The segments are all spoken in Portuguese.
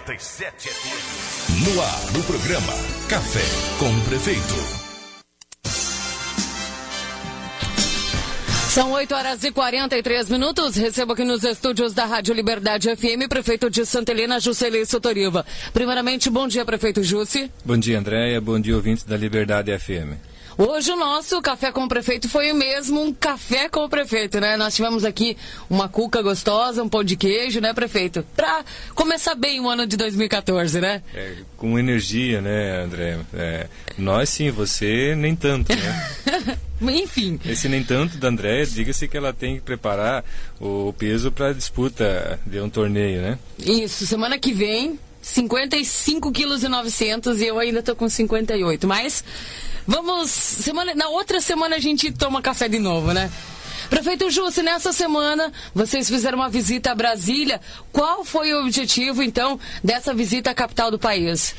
97 FM. No ar, no programa Café com o Prefeito. São 8h43. Recebo aqui nos estúdios da Rádio Liberdade FM, prefeito de Santa Helena, Juscelio Sotoriva. Primeiramente, bom dia, prefeito Jussi. Bom dia, Andréia. Bom dia, ouvintes da Liberdade FM. Hoje o nosso Café com o Prefeito foi mesmo um café com o prefeito, né? Nós tivemos aqui uma cuca gostosa, um pão de queijo, né, prefeito? Pra começar bem o ano de 2014, né? Com energia, né, André? Nós sim, você nem tanto, né? Enfim. Esse nem tanto da Andréia, diga-se que ela tem que preparar o peso para a disputa de um torneio, né? Isso, semana que vem, 55,9 kg e eu ainda tô com 58, mas... na outra semana a gente toma café de novo, né? Prefeito Jussi, nessa semana vocês fizeram uma visita a Brasília. Qual foi o objetivo, então, dessa visita à capital do país?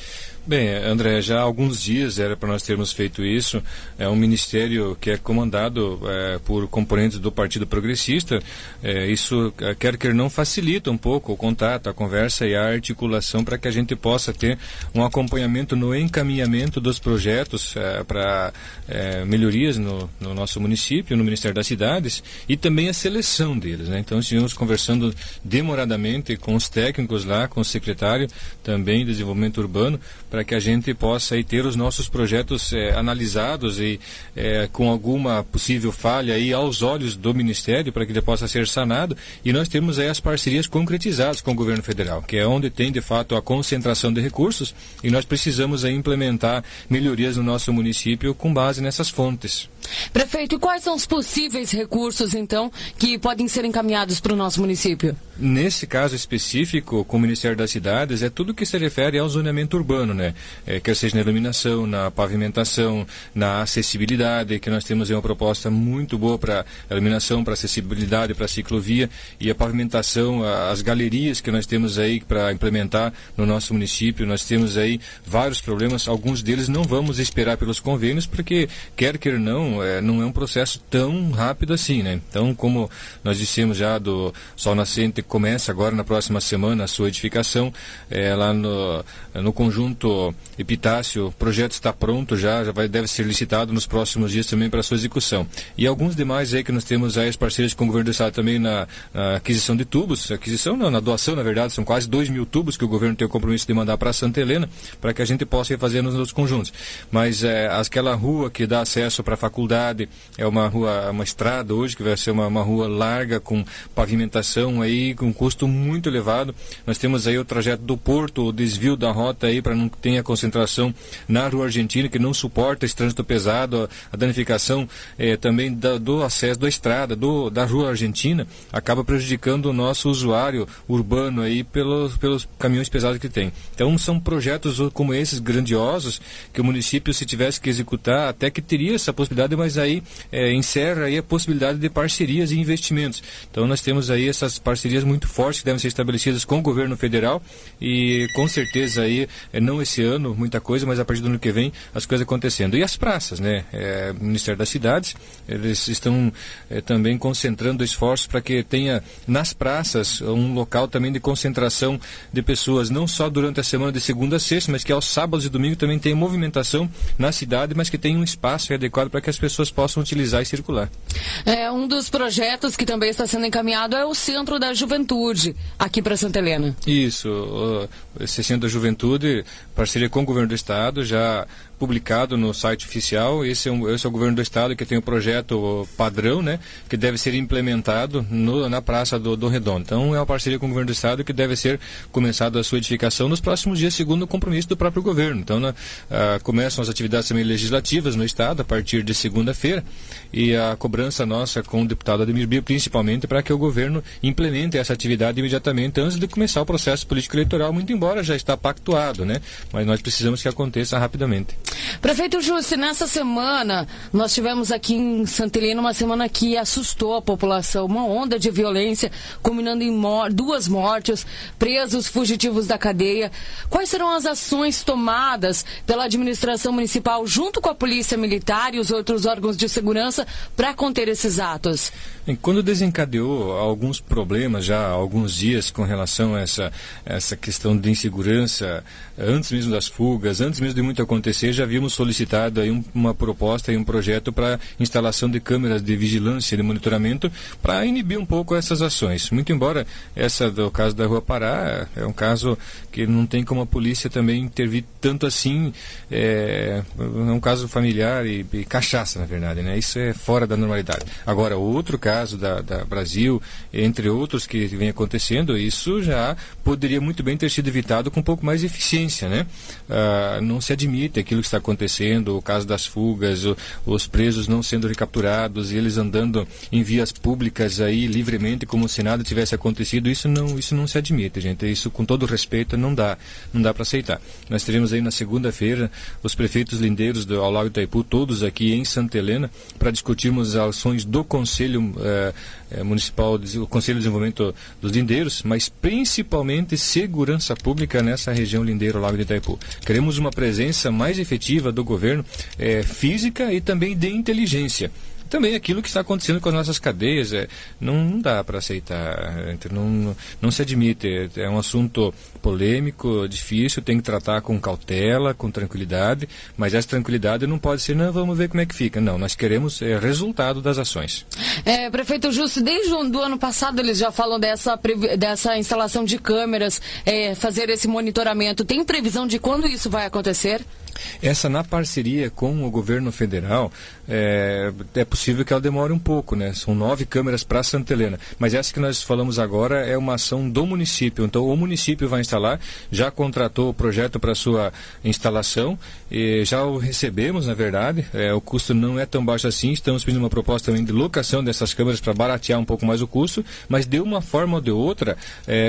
Bem, André, já há alguns dias era para nós termos feito isso. É um ministério que é comandado por componentes do Partido Progressista. Isso, quer não, facilita um pouco o contato, a conversa e a articulação para que a gente possa ter um acompanhamento no encaminhamento dos projetos para melhorias no nosso município, no Ministério das Cidades, e também a seleção deles, né? Então, estivemos conversando demoradamente com os técnicos lá, com o secretário também de Desenvolvimento Urbano, para que a gente possa aí ter os nossos projetos analisados e com alguma possível falha aí aos olhos do Ministério, para que ele possa ser sanado, e nós temos aí as parcerias concretizadas com o governo federal, que é onde tem de fato a concentração de recursos, e nós precisamos aí implementar melhorias no nosso município com base nessas fontes. Prefeito, e quais são os possíveis recursos, então, que podem ser encaminhados para o nosso município? Nesse caso específico, com o Ministério das Cidades, é tudo que se refere ao zoneamento urbano, né? Quer seja na iluminação, na pavimentação, na acessibilidade, que nós temos aí uma proposta muito boa para iluminação, para acessibilidade, para ciclovia, e a pavimentação, as galerias que nós temos aí para implementar no nosso município. Nós temos aí vários problemas, alguns deles não vamos esperar pelos convênios, porque quer não é um processo tão rápido assim, né? Então, como nós dissemos já do Sol Nascente, começa agora na próxima semana a sua edificação, lá no conjunto Epitácio, o projeto está pronto deve ser licitado nos próximos dias também para a sua execução. E alguns demais aí que nós temos aí as parcerias com o governo do estado também na aquisição de tubos, na doação, na verdade, são quase 2.000 tubos que o governo tem o compromisso de mandar para Santa Helena, para que a gente possa ir fazendo nos outros conjuntos. Mas aquela rua que dá acesso para a faculdade, é uma estrada hoje que vai ser uma rua larga com pavimentação aí com custo muito elevado. Nós temos aí o trajeto do Porto, o desvio da rota aí para não ter a concentração na Rua Argentina, que não suporta esse trânsito pesado, a danificação também do acesso da estrada da Rua Argentina acaba prejudicando o nosso usuário urbano aí pelos caminhões pesados que tem. Então são projetos como esses grandiosos que o município, se tivesse que executar, até que teria essa possibilidade, mas aí encerra aí a possibilidade de parcerias e investimentos. Então nós temos aí essas parcerias muito fortes que devem ser estabelecidas com o governo federal, e com certeza aí, não esse ano, muita coisa, mas a partir do ano que vem as coisas acontecendo. E as praças, né? O Ministério das Cidades, eles estão também concentrando esforços para que tenha nas praças um local também de concentração de pessoas, não só durante a semana de segunda a sexta, mas que aos sábados e domingos também tenha movimentação na cidade, mas que tenha um espaço adequado para que as pessoas possam utilizar e circular. Um dos projetos que também está sendo encaminhado é o Centro da Juventude, aqui para Santa Helena. Isso, esse Centro da Juventude, parceria com o governo do estado, já publicado no site oficial. Esse é o governo do estado que tem o projeto padrão, né, que deve ser implementado na Praça do Redondo. Então é uma parceria com o governo do estado que deve ser começada a sua edificação nos próximos dias, segundo o compromisso do próprio governo. Então começam as atividades também legislativas no estado a partir de segunda-feira, e a cobrança nossa com o deputado Ademir Bia, principalmente para que o governo implemente essa atividade imediatamente antes de começar o processo político eleitoral, muito embora já está pactuado, né, mas nós precisamos que aconteça rapidamente. Prefeito Jussi, nessa semana nós tivemos aqui em Santa Helena uma semana que assustou a população, uma onda de violência, culminando em 2 mortes, presos fugitivos da cadeia. Quais serão as ações tomadas pela administração municipal junto com a Polícia Militar e os outros órgãos de segurança para conter esses atos? Quando desencadeou alguns problemas já há alguns dias com relação a essa questão de insegurança, antes mesmo das fugas, antes mesmo de muito acontecer, já havíamos solicitado aí uma proposta e um projeto para instalação de câmeras de vigilância, de monitoramento, para inibir um pouco essas ações. Muito embora essa do caso da Rua Pará é um caso que não tem como a polícia também intervir tanto assim, é um caso familiar e cachaça, na verdade, né? Isso é fora da normalidade. Agora, outro caso da Brasil, entre outros que vem acontecendo, isso já poderia muito bem ter sido evitado com um pouco mais de eficiência, né? Não se admite aquilo que está acontecendo, o caso das fugas, os presos não sendo recapturados e eles andando em vias públicas aí livremente como se nada tivesse acontecido. Isso não se admite, gente. Isso, com todo respeito, não dá para aceitar. Nós teremos aí na segunda-feira os prefeitos lindeiros ao Lago Itaipu, todos aqui em Santa Helena, para discutirmos as ações do Conselho Municipal, o Conselho de Desenvolvimento dos Lindeiros, mas principalmente segurança pública nessa região lindeira, ao Lago de Itaipu. Queremos uma presença mais efetiva do governo, física e também de inteligência. Também aquilo que está acontecendo com as nossas cadeias, não dá para aceitar, não se admite. É um assunto polêmico, difícil, tem que tratar com cautela, com tranquilidade, mas essa tranquilidade não pode ser, vamos ver como é que fica. Não, nós queremos resultado das ações. Prefeito Jussi, desde o ano passado eles já falam dessa instalação de câmeras, fazer esse monitoramento. Tem previsão de quando isso vai acontecer? Essa, na parceria com o governo federal, é possível que ela demore um pouco, né? São 9 câmeras para Santa Helena, mas essa que nós falamos agora é uma ação do município. Então o município vai instalar, já contratou o projeto para sua instalação e já o recebemos, na verdade. O custo não é tão baixo assim, estamos pedindo uma proposta também de locação dessas câmeras para baratear um pouco mais o custo, mas de uma forma ou de outra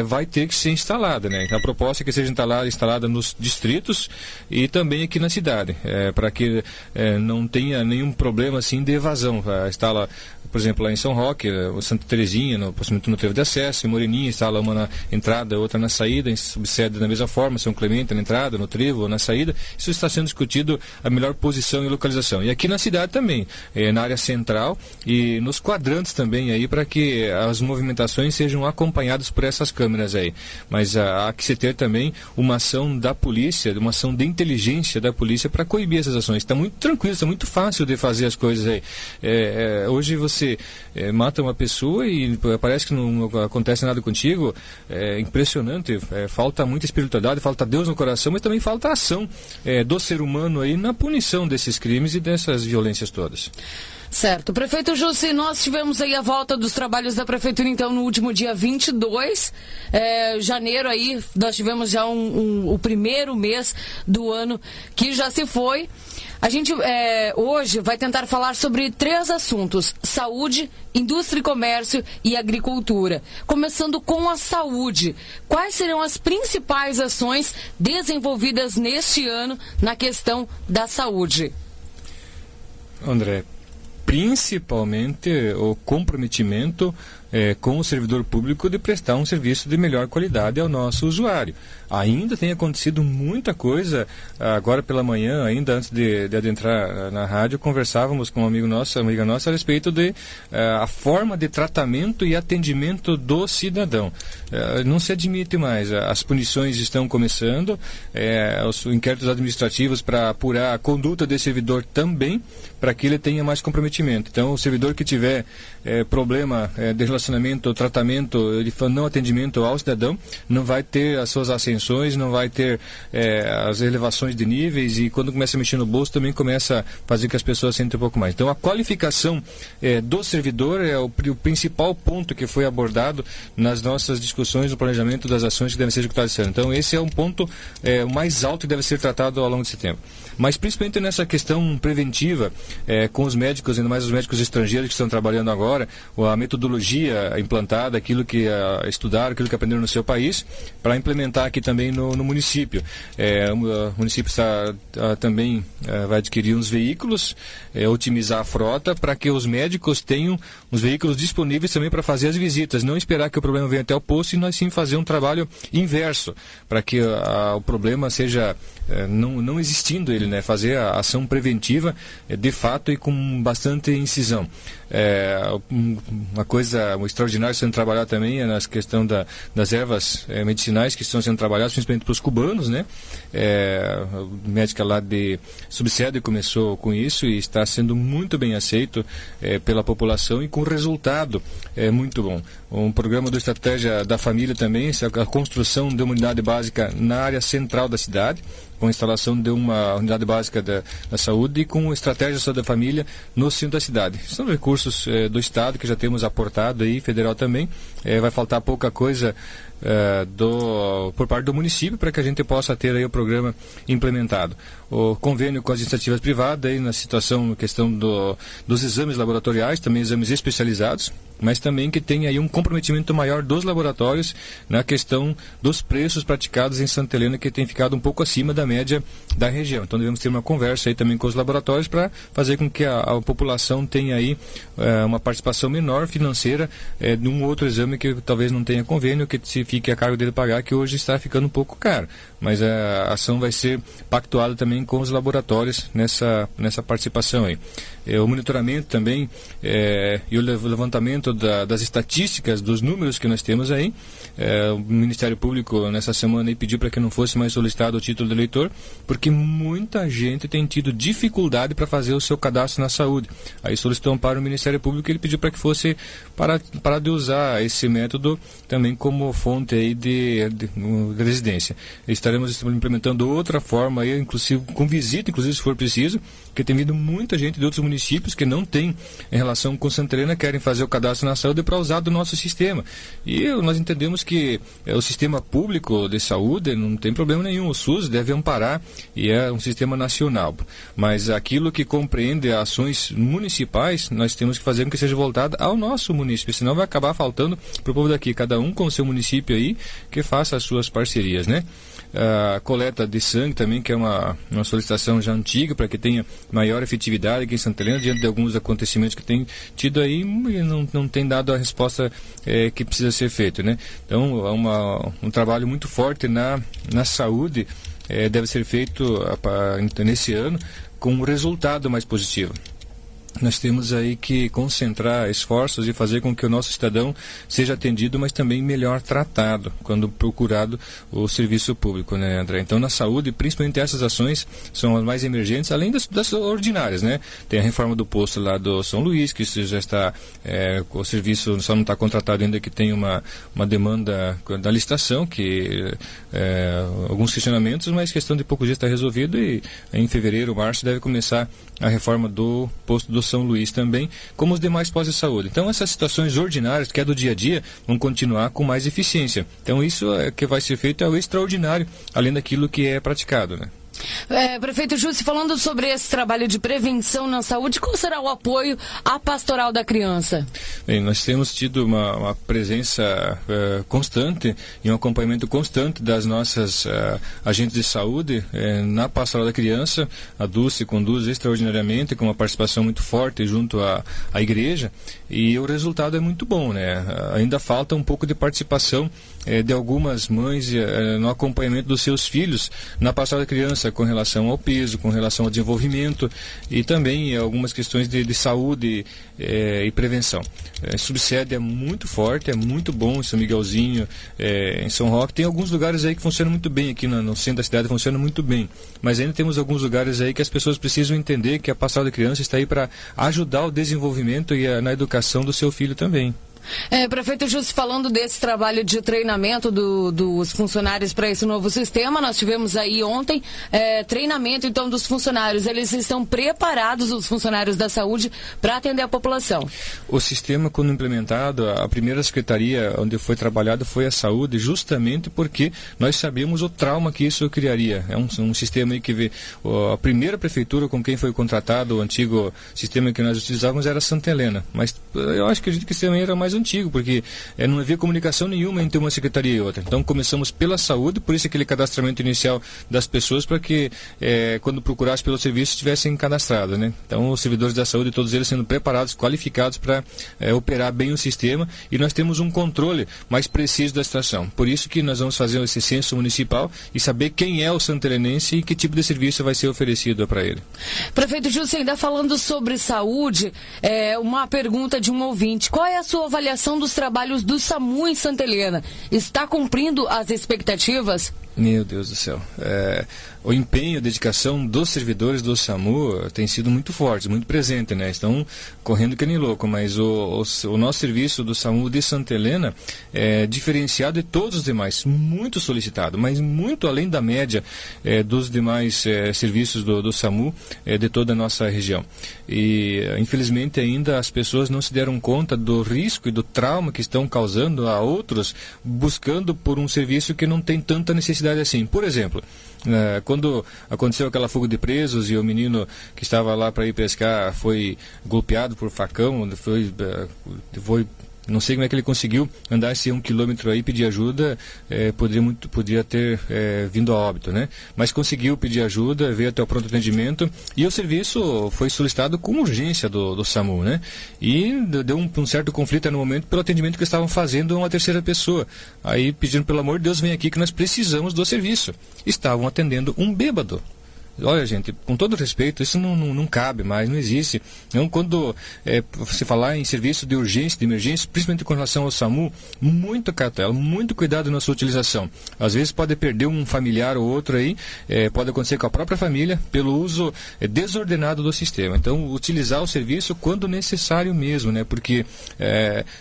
vai ter que ser instalada, né? Então a proposta é que seja instalada nos distritos e também aqui na cidade, para que não tenha nenhum problema assim de evasão. Instala, por exemplo, lá em São Roque, o Santa Terezinha, no trevo de acesso, em Moreninha instala uma na entrada, outra na saída, em subsede da mesma forma, São Clemente na entrada, no trevo ou na saída. Isso está sendo discutido, a melhor posição e localização. E aqui na cidade também, na área central e nos quadrantes também aí, para que as movimentações sejam acompanhadas por essas câmeras aí. Mas há que se ter também uma ação da polícia, uma ação de inteligência da polícia para coibir essas ações. Está muito tranquilo, está muito fácil de fazer as coisas aí. Hoje você mata uma pessoa e parece que não acontece nada contigo. É impressionante. Falta muita espiritualidade, falta Deus no coração, mas também falta a ação do ser humano aí na punição desses crimes e dessas violências todas. Certo. Prefeito Jussi, nós tivemos aí a volta dos trabalhos da Prefeitura, então, no último dia 22 de janeiro, aí nós tivemos já o primeiro mês do ano que já se foi. A gente hoje vai tentar falar sobre 3 assuntos: saúde, indústria e comércio e agricultura. Começando com a saúde. Quais serão as principais ações desenvolvidas neste ano na questão da saúde? André, principalmente o comprometimento com o servidor público de prestar um serviço de melhor qualidade ao nosso usuário. Ainda tem acontecido muita coisa. Agora pela manhã, ainda antes de adentrar na rádio, conversávamos com uma amiga nossa a respeito de a forma de tratamento e atendimento do cidadão. Não se admite mais. As punições estão começando, os inquéritos administrativos para apurar a conduta desse servidor também, para que ele tenha mais comprometimento. Então, o servidor que tiver problema de relacionamento, tratamento, de não atendimento ao cidadão, não vai ter as suas ascensões, não vai ter as elevações de níveis, e quando começa a mexer no bolso também começa a fazer que as pessoas sentem um pouco mais. Então a qualificação do servidor é o principal ponto que foi abordado nas nossas discussões no planejamento das ações que devem ser executadas esse ano. Então esse é um ponto mais alto que deve ser tratado ao longo desse tempo. Mas principalmente nessa questão preventiva, com os médicos, ainda mais os médicos estrangeiros que estão trabalhando agora, a metodologia metodologia implantada, aquilo que estudaram, aquilo que aprenderam no seu país, para implementar aqui também no município. O município também vai adquirir uns veículos, otimizar a frota para que os médicos tenham os veículos disponíveis também para fazer as visitas, não esperar que o problema venha até o posto e nós sim fazer um trabalho inverso, para que o problema seja não existindo ele, né? Fazer a ação preventiva de fato e com bastante incisão. Uma coisa extraordinária sendo trabalhada também é na questão das ervas medicinais que estão sendo trabalhadas, principalmente para os cubanos, né? A médica lá de Subsede começou com isso e está sendo muito bem aceito pela população e com resultado muito bom. Um programa do Estratégia da Família também, a construção de uma unidade básica na área central da cidade, com a instalação de uma unidade básica da saúde e com estratégia da família no centro da cidade. São recursos do Estado que já temos aportado aí, federal também. Vai faltar pouca coisa por parte do município para que a gente possa ter aí o programa implementado. O convênio com as iniciativas privadas aí na questão dos exames laboratoriais, também exames especializados, mas também que tenha aí um comprometimento maior dos laboratórios na questão dos preços praticados em Santa Helena, que tem ficado um pouco acima da média da região. Então devemos ter uma conversa aí também com os laboratórios para fazer com que a população tenha aí uma participação menor financeira de um outro exame que talvez não tenha convênio, que se fique a cargo dele pagar, que hoje está ficando um pouco caro. Mas a ação vai ser pactuada também com os laboratórios nessa participação aí. O monitoramento também e o levantamento das estatísticas, dos números que nós temos aí. O Ministério Público nessa semana aí pediu para que não fosse mais solicitado o título de eleitor, porque muita gente tem tido dificuldade para fazer o seu cadastro na saúde. Aí solicitou para o Ministério Público e ele pediu para que fosse parar de usar esse método também como fonte aí de residência. Estaremos implementando outra forma aí, inclusive com visita, inclusive se for preciso, porque tem vindo muita gente de outros municípios que não tem em relação com Santa Helena, querem fazer o cadastro na saúde para usar do nosso sistema. E nós entendemos que o sistema público de saúde não tem problema nenhum, o SUS deve amparar e é um sistema nacional. Mas aquilo que compreende ações municipais, nós temos que fazer com que seja voltado ao nosso município, senão vai acabar faltando para o povo daqui, cada um com o seu município aí, que faça as suas parcerias, né? A coleta de sangue também, que é uma solicitação já antiga para que tenha maior efetividade aqui em Santa Helena, diante de alguns acontecimentos que tem tido aí e não tem dado a resposta que precisa ser feita, né? Então, um trabalho muito forte na saúde deve ser feito nesse ano com um resultado mais positivo. Nós temos aí que concentrar esforços e fazer com que o nosso cidadão seja atendido, mas também melhor tratado quando procurado o serviço público, né, André? Então, na saúde, principalmente essas ações são as mais emergentes, além das ordinárias, né? Tem a reforma do posto lá do São Luís, que isso já está, o serviço só não está contratado ainda, que tem uma demanda da licitação, que alguns questionamentos, mas questão de poucos dias está resolvido e em fevereiro, março, deve começar a reforma do posto do São Luís também, como os demais postos de saúde. Então, essas situações ordinárias, que é do dia a dia, vão continuar com mais eficiência. Então, isso que vai ser feito é o extraordinário, além daquilo que é praticado, né? Prefeito Jussi, falando sobre esse trabalho de prevenção na saúde, qual será o apoio à Pastoral da Criança? Bem, nós temos tido uma presença constante e um acompanhamento constante das nossas agentes de saúde na Pastoral da Criança. A Dulce conduz extraordinariamente, com uma participação muito forte junto à igreja, e o resultado é muito bom, né? Ainda falta um pouco de participação de algumas mães no acompanhamento dos seus filhos na Pastoral da Criança, com relação ao peso, com relação ao desenvolvimento e também algumas questões de saúde e prevenção. Subsede é muito forte, é muito bom em São Miguelzinho, em São Roque. Tem alguns lugares aí que funcionam muito bem, aqui no centro da cidade funciona muito bem, mas ainda temos alguns lugares aí que as pessoas precisam entender que a Pastoral da Criança está aí para ajudar o desenvolvimento e na educação do seu filho também. Prefeito Jussi, falando desse trabalho de treinamento dos funcionários para esse novo sistema, nós tivemos aí ontem treinamento então dos funcionários. Eles estão preparados, os funcionários da saúde, para atender a população? O sistema, quando implementado, a primeira secretaria onde foi trabalhado foi a saúde, justamente porque nós sabemos o trauma que isso criaria. É um sistema aí que vê a primeira prefeitura com quem foi contratado, o antigo sistema que nós utilizávamos era Santa Helena, mas eu acredito que esse sistema era mais mais antigo, porque não havia comunicação nenhuma entre uma secretaria e outra. Então começamos pela saúde, por isso aquele cadastramento inicial das pessoas, para que quando procurasse pelo serviço estivessem cadastrados, né? Então os servidores da saúde, todos eles sendo preparados, qualificados para operar bem o sistema, e nós temos um controle mais preciso da situação. Por isso que nós vamos fazer esse censo municipal e saber quem é o santelenense e que tipo de serviço vai ser oferecido para ele. Prefeito Júcio, ainda falando sobre saúde, uma pergunta de um ouvinte: qual é a sua avaliação dos trabalhos do SAMU em Santa Helena? Está cumprindo as expectativas? Meu Deus do céu. O empenho, a dedicação dos servidores do SAMU tem sido muito forte, muito presente, né? Estão correndo que nem louco, mas o nosso serviço do SAMU de Santa Helena é diferenciado de todos os demais, muito solicitado, mas muito além da média dos demais serviços do SAMU de toda a nossa região. E infelizmente ainda as pessoas não se deram conta do risco e do trauma que estão causando a outros, buscando por um serviço que não tem tanta necessidade assim. Por exemplo, quando aconteceu aquela fuga de presos e o menino que estava lá para ir pescar foi golpeado por facão, foi não sei como é que ele conseguiu andar esse 1 quilômetro aí, pedir ajuda, podia ter vindo a óbito, né? Mas conseguiu pedir ajuda, veio até o pronto atendimento, e o serviço foi solicitado com urgência do SAMU, né? E deu um certo conflito no momento pelo atendimento que estavam fazendo a uma terceira pessoa. Aí pedindo, pelo amor de Deus, vem aqui que nós precisamos do serviço. Estavam atendendo um bêbado. Olha, gente, com todo respeito, isso não cabe mais, não existe. Então, quando você falar em serviço de urgência, de emergência, principalmente com relação ao SAMU, muito cautela, muito cuidado na sua utilização. Às vezes pode perder um familiar ou outro aí, pode acontecer com a própria família, pelo uso desordenado do sistema. Então, utilizar o serviço quando necessário mesmo, né? Porque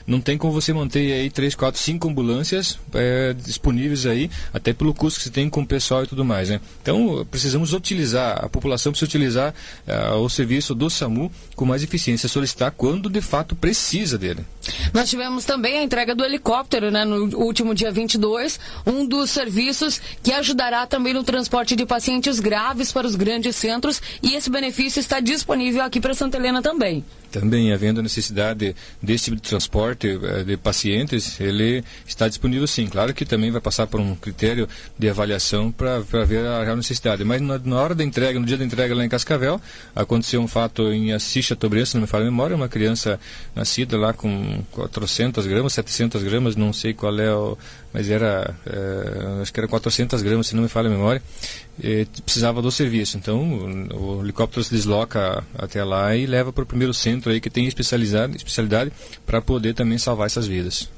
não tem como você manter aí 3, 4, 5 ambulâncias disponíveis aí, até pelo custo que você tem com o pessoal e tudo mais, né? Então, precisamos a população precisa utilizar o serviço do SAMU com mais eficiência, solicitar quando de fato precisa dele. Nós tivemos também a entrega do helicóptero, né, no último dia 22, um dos serviços que ajudará também no transporte de pacientes graves para os grandes centros, e esse benefício está disponível aqui para Santa Helena também. Também, havendo a necessidade desse tipo de transporte de pacientes, ele está disponível sim. Claro que também vai passar por um critério de avaliação para ver a real necessidade. Mas na hora da entrega, no dia da entrega lá em Cascavel, aconteceu um fato em Assis Chateaubriand, se não me falha a memória, uma criança nascida lá com 400 gramas, 700 gramas, não sei qual é mas acho que era 400 gramas, se não me falha a memória, precisava do serviço. Então o helicóptero se desloca até lá e leva para o primeiro centro aí que tem especialidade para poder também salvar essas vidas.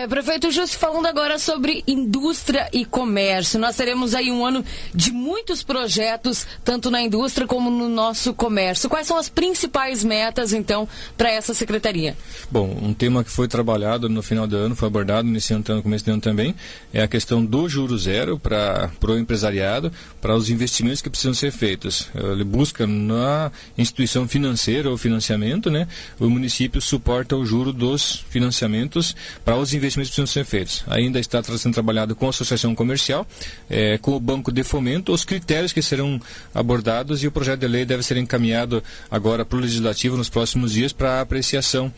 Prefeito Júcio, falando agora sobre indústria e comércio, nós teremos aí um ano de muitos projetos, tanto na indústria como no nosso comércio. Quais são as principais metas, então, para essa secretaria? Bom, um tema que foi trabalhado no final do ano, foi abordado nesse ano, no começo do ano também, é a questão do juro zero para o empresariado, para os investimentos que precisam ser feitos. Ele busca na instituição financeira ou financiamento, né? O município suporta o juro dos financiamentos para os investimentos que precisam ser feitos. Ainda está sendo trabalhado com a associação comercial, com o banco de fomento, os critérios que serão abordados, e o projeto de lei deve ser encaminhado agora para o legislativo nos próximos dias para apreciação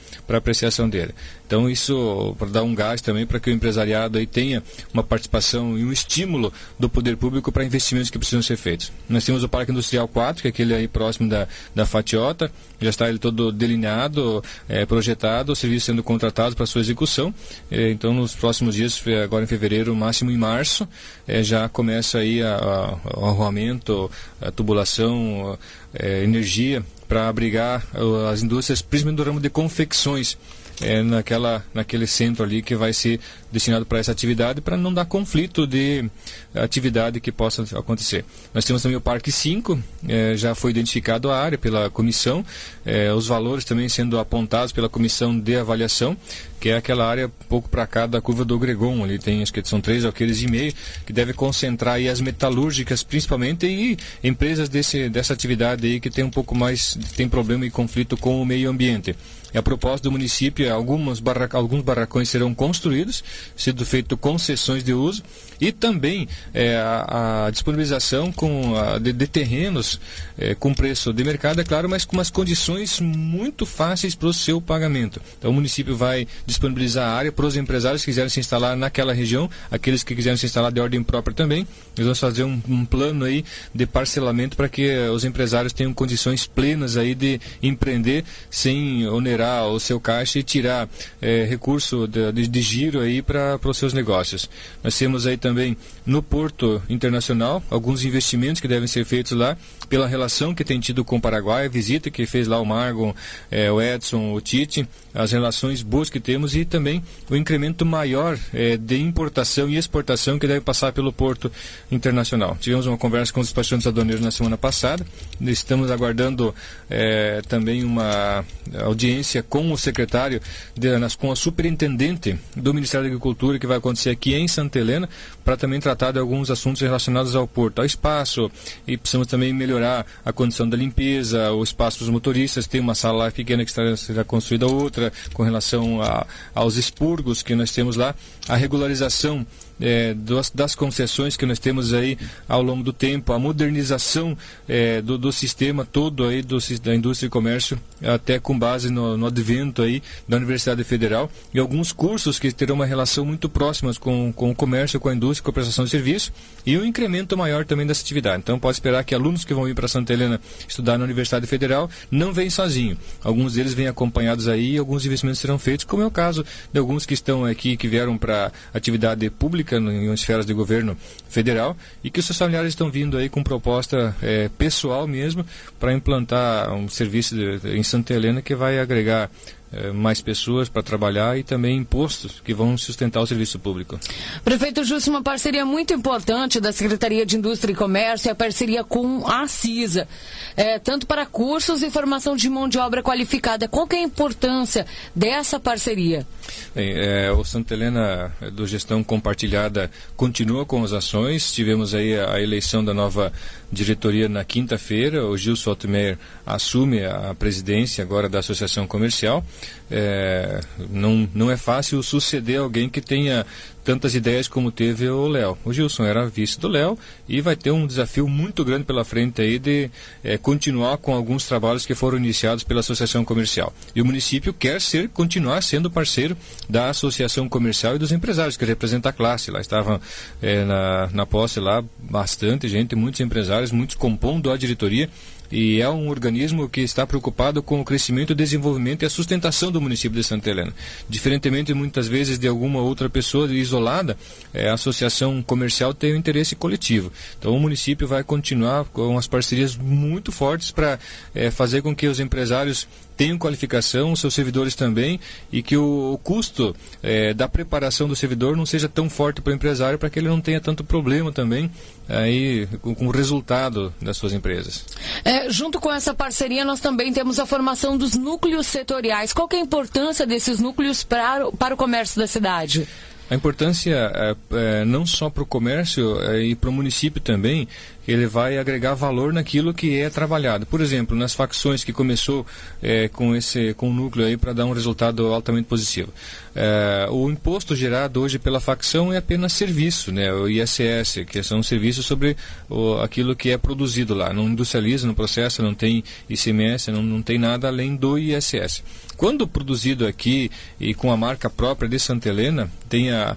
dele. Então isso para dar um gás também para que o empresariado aí tenha uma participação e um estímulo do poder público para investimentos que precisam ser feitos. Nós temos o Parque Industrial 4, que é aquele aí próximo da Fatiota, já está ele todo delineado, projetado, os serviços sendo contratados para sua execução. Então nos próximos dias, agora em fevereiro, máximo em março, já começa aí o arruamento, a tubulação, energia para abrigar as indústrias, principalmente do ramo de confecções, naquele centro ali que vai ser destinado para essa atividade, para não dar conflito de atividade que possa acontecer. Nós temos também o Parque 5, já foi identificado a área pela comissão, os valores também sendo apontados pela comissão de avaliação, que é aquela área um pouco para cá da curva do Ogregon, ali tem, acho que são 3,5 alqueires, que deve concentrar aí as metalúrgicas principalmente, e empresas dessa atividade aí que tem um pouco mais, tem problema e conflito com o meio ambiente. A proposta do município, alguns barracões serão construídos, sendo feito concessões de uso, e também a disponibilização de terrenos com preço de mercado, é claro, mas com umas condições muito fáceis para o seu pagamento. Então o município vai disponibilizar a área para os empresários que quiserem se instalar naquela região, aqueles que quiserem se instalar de ordem própria também. Nós vamos fazer um plano aí de parcelamento para que os empresários tenham condições plenas aí de empreender sem onerar o seu caixa e tirar recurso de giro aí para os seus negócios. Nós temos aí também no Porto Internacional alguns investimentos que devem ser feitos lá pela relação que tem tido com o Paraguai, a visita que fez lá o Margon, o Edson, o Tite, as relações boas que temos e também o incremento maior de importação e exportação que deve passar pelo Porto Internacional. Tivemos uma conversa com os despachantes aduaneiros na semana passada, estamos aguardando também uma audiência com o secretário, com a superintendente do Ministério da Agricultura, que vai acontecer aqui em Santa Helena, para também tratar de alguns assuntos relacionados ao porto, ao espaço, e precisamos também melhorar a condição da limpeza, o espaço dos motoristas. Tem uma sala lá pequena que será construída outra, com relação aos expurgos que nós temos lá, a regularização das concessões que nós temos aí ao longo do tempo, a modernização do sistema todo aí da indústria e comércio, até com base no advento aí da Universidade Federal, e alguns cursos que terão uma relação muito próxima com o comércio, com a indústria, com a prestação de serviço, e um incremento maior também dessa atividade. Então pode esperar que alunos que vão vir para Santa Helena estudar na Universidade Federal não vêm sozinhos. Alguns deles vêm acompanhados aí e alguns investimentos serão feitos, como é o caso de alguns que estão aqui, que vieram para atividade pública em esferas de governo federal, e que os seus familiares estão vindo aí com proposta pessoal mesmo para implantar um serviço em Santa Helena que vai agregar mais pessoas para trabalhar e também impostos que vão sustentar o serviço público. Prefeito Justo, uma parceria muito importante da Secretaria de Indústria e Comércio é a parceria com a CISA, tanto para cursos e formação de mão de obra qualificada. Qual que é a importância dessa parceria? Bem, o Santa Helena do Gestão Compartilhada continua com as ações. Tivemos aí a eleição da nova diretoria na quinta-feira. O Gilson Altmaier assume a presidência agora da Associação Comercial. Não é fácil suceder alguém que tenha tantas ideias como teve o Léo. O Gilson era vice do Léo e vai ter um desafio muito grande pela frente aí de continuar com alguns trabalhos que foram iniciados pela Associação Comercial. E o município quer continuar sendo parceiro da Associação Comercial e dos empresários, que representa a classe. Lá estavam na posse lá bastante gente, muitos empresários, muitos compondo a diretoria. E é um organismo que está preocupado com o crescimento, o desenvolvimento e a sustentação do município de Santa Helena. Diferentemente, muitas vezes, de alguma outra pessoa isolada, a associação comercial tem um interesse coletivo. Então, o município vai continuar com as parcerias muito fortes para fazer com que os empresários tenham qualificação, os seus servidores também, e que o custo da preparação do servidor não seja tão forte para o empresário, para que ele não tenha tanto problema também aí com o resultado das suas empresas. Junto com essa parceria, nós também temos a formação dos núcleos setoriais. Qual que é a importância desses núcleos para o comércio da cidade? A importância não só para o comércio e para o município também, ele vai agregar valor naquilo que é trabalhado. Por exemplo, nas facções que começou com o núcleo aí para dar um resultado altamente positivo. O imposto gerado hoje pela facção é apenas serviço, né? O ISS, que são serviços sobre aquilo que é produzido lá. Não industrializa, não processa, não tem ICMS, não tem nada além do ISS. Quando produzido aqui e com a marca própria de Santa Helena, tem a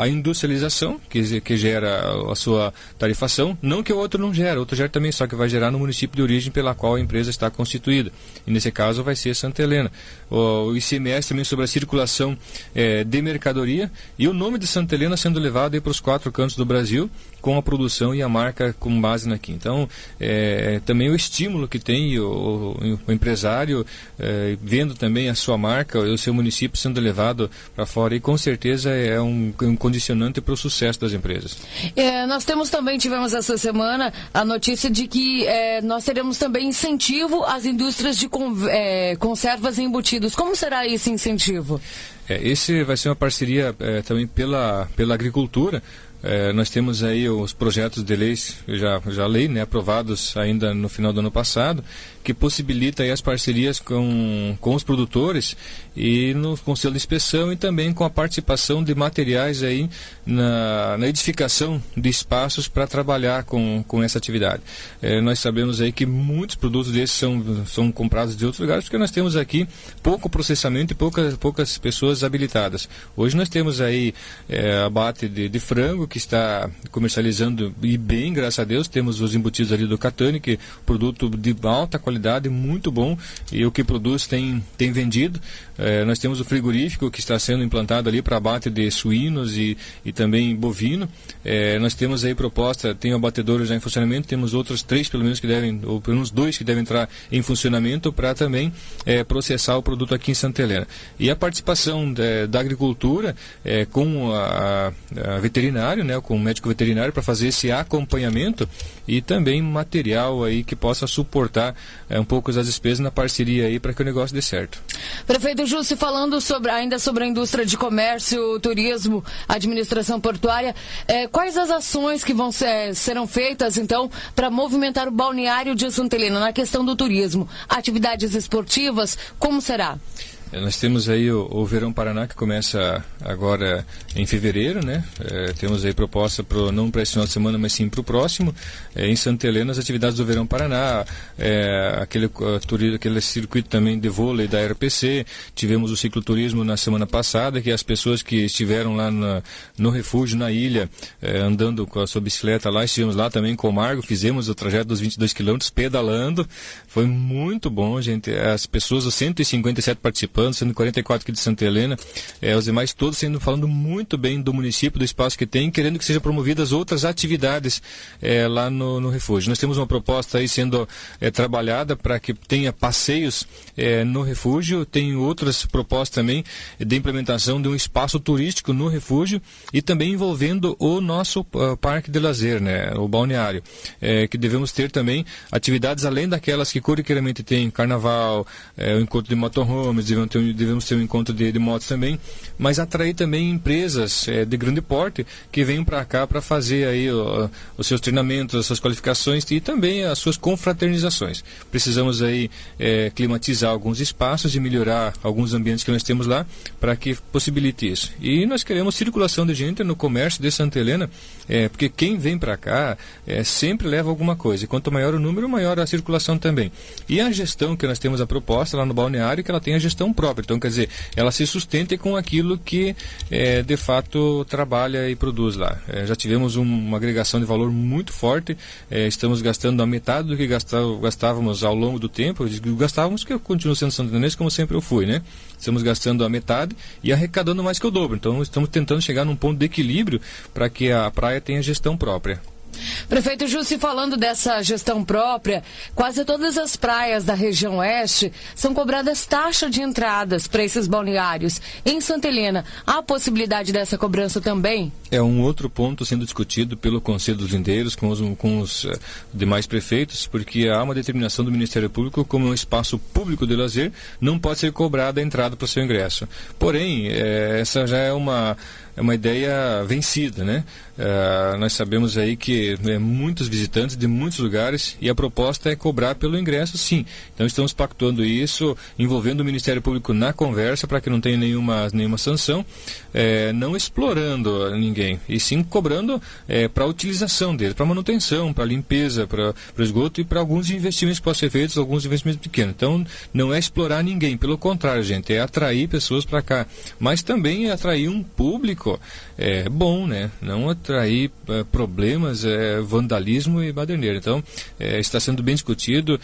industrialização, que gera a sua tarifação, não que o outro não gera, outro gera também, só que vai gerar no município de origem pela qual a empresa está constituída. E nesse caso vai ser Santa Helena. O ICMS também sobre a circulação de mercadoria, e o nome de Santa Helena sendo levado para os 4 cantos do Brasil, com a produção e a marca com base aqui. Então, também o estímulo que tem o empresário, vendo também a sua marca, o seu município sendo levado para fora, e com certeza é um condicionante para o sucesso das empresas. Nós tivemos essa semana a notícia de que nós teremos também incentivo às indústrias de conservas e embutidos. Como será esse incentivo? Esse vai ser uma parceria também pela agricultura. Nós temos aí os projetos de leis, já lei, né, aprovados ainda no final do ano passado, que possibilita aí as parcerias com os produtores e no Conselho de Inspeção e também com a participação de materiais aí na edificação de espaços para trabalhar com essa atividade. Nós sabemos aí que muitos produtos desses são comprados de outros lugares, porque nós temos aqui pouco processamento e poucas pessoas habilitadas. Hoje nós temos aí abate de frango que está comercializando e bem, graças a Deus. Temos os embutidos ali do Catani, que é produto de alta qualidade, muito bom, e o que produz tem vendido. Nós temos o frigorífico que está sendo implantado ali para abate de suínos e também bovino. Nós temos aí proposta, tem o abatedouro já em funcionamento, temos outros 3 pelo menos ou pelo menos 2 que devem entrar em funcionamento para também processar o produto aqui em Santa Helena. E a participação da agricultura com a veterinário, né, com o médico veterinário para fazer esse acompanhamento e também material aí que possa suportar um pouco das despesas na parceria aí para que o negócio dê certo. Prefeito Jussi, falando ainda sobre a indústria de comércio, turismo, administração portuária, quais as ações que serão feitas então para movimentar o balneário de Santa Helena na questão do turismo? Atividades esportivas, como será? Nós temos aí o Verão Paraná, que começa agora em fevereiro, né? Temos aí proposta não para esse final de semana, mas sim para o próximo. Em Santa Helena, as atividades do Verão Paraná, aquele circuito também de vôlei da RPC. Tivemos o cicloturismo na semana passada, que as pessoas que estiveram lá no refúgio, na ilha, andando com a sua bicicleta lá, estivemos lá também com o Margo, fizemos o trajeto dos 22 quilômetros pedalando. Foi muito bom, gente. As pessoas, os 157 participantes, sendo 44 aqui de Santa Helena, os demais todos falando muito bem do município, do espaço que tem, querendo que sejam promovidas outras atividades lá no refúgio. Nós temos uma proposta aí sendo trabalhada para que tenha passeios no refúgio, tem outras propostas também de implementação de um espaço turístico no refúgio e também envolvendo o nosso parque de lazer, né, o balneário, que devemos ter também atividades além daquelas que corriqueiramente tem carnaval, o encontro de motorhomes, devemos ter um encontro de motos também, mas atrair também empresas de grande porte que venham para cá para fazer aí os seus treinamentos, as suas qualificações e também as suas confraternizações. Precisamos aí climatizar alguns espaços e melhorar alguns ambientes que nós temos lá para que possibilite isso. E nós queremos circulação de gente no comércio de Santa Helena, porque quem vem para cá sempre leva alguma coisa, e quanto maior o número, maior a circulação também. E a gestão que nós temos a proposta lá no balneário, que ela tem a gestão própria, então quer dizer, ela se sustenta com aquilo que de fato trabalha e produz lá. Já tivemos uma agregação de valor muito forte, estamos gastando a metade do que gastávamos ao longo do tempo. Gastávamos, que eu continuo sendo santanense como sempre eu fui, né? Estamos gastando a metade e arrecadando mais que o dobro, então estamos tentando chegar num ponto de equilíbrio para que a praia tenha gestão própria. Prefeito Jussi, falando dessa gestão própria, quase todas as praias da região oeste são cobradas taxa de entradas para esses balneários. Em Santa Helena, há a possibilidade dessa cobrança também? É um outro ponto sendo discutido pelo Conselho dos Lindeiros com os demais prefeitos, porque há uma determinação do Ministério Público como um espaço público de lazer, não pode ser cobrada a entrada para o seu ingresso. Porém, essa já é uma ideia vencida, né? Nós sabemos aí que muitos visitantes de muitos lugares e a proposta é cobrar pelo ingresso, sim. Então estamos pactuando isso, envolvendo o Ministério Público na conversa para que não tenha nenhuma sanção, não explorando ninguém, e sim cobrando para a utilização dele, para manutenção, para limpeza, para o esgoto e para alguns investimentos que possam ser feitos, alguns investimentos pequenos. Então não é explorar ninguém, pelo contrário, gente, é atrair pessoas para cá, mas também é atrair um público bom, né? Não atrair problemas, vandalismo e baderneira. Então, está sendo bem discutido,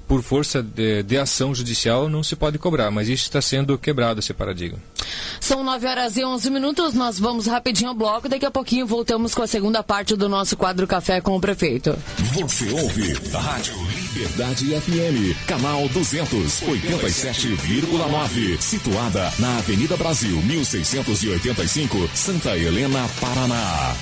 por força de ação judicial não se pode cobrar, mas isso está sendo quebrado, esse paradigma. São 9h11, nós vamos rapidinho ao bloco, daqui a pouquinho voltamos com a segunda parte do nosso quadro Café com o Prefeito. Você ouve Rádio Liberdade FM, canal 287,9, situada na Avenida Brasil, 1685, Santa Helena, Paraná.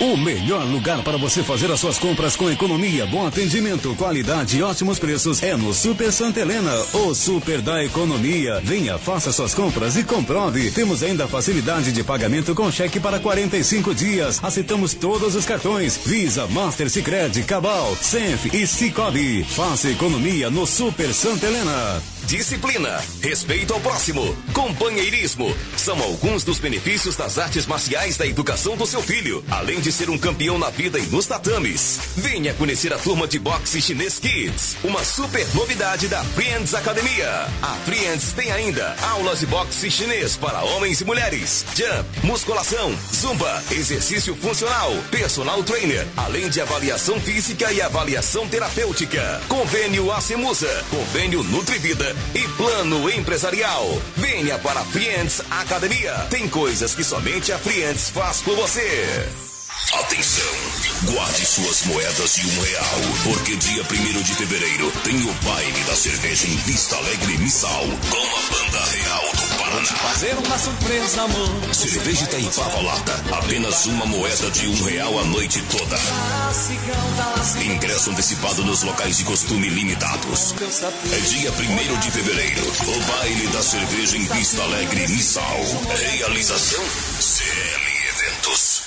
O melhor lugar para você fazer as suas compras com economia, bom atendimento, qualidade e ótimos preços é no Super Santa Helena, o super da economia. Venha, faça suas compras e comprove. Temos ainda a facilidade de pagamento com cheque para 45 dias. Aceitamos todos os cartões: Visa, Master, Sicredi, Cabal, Senf e Cicobi. Faça economia no Super Santa Helena. Disciplina, respeito ao próximo, companheirismo são alguns dos benefícios das artes marciais da educação do seu filho, além de ser um campeão na vida e nos tatames. Venha conhecer a turma de boxe chinês Kids, uma super novidade da Friends Academia. A Friends tem ainda aulas de boxe chinês para homens e mulheres, jump, musculação, zumba, exercício funcional, personal trainer, além de avaliação física e avaliação terapêutica. Convênio Acemusa, convênio Nutrivida e plano empresarial. Venha para a Friends Academia. Tem coisas que somente a Friends faz por você. Atenção, guarde suas moedas de R$1, porque dia 1º de fevereiro tem o baile da cerveja em Vista Alegre Missal, com a Banda Real do Paraná. Fazer uma surpresa, amor. Cerveja Itaipava Lata, apenas uma moeda de R$1 a noite toda. Ingresso antecipado nos locais de costume limitados. É dia 1º de fevereiro, o baile da cerveja em Vista Alegre Missal. Realização CL Eventos.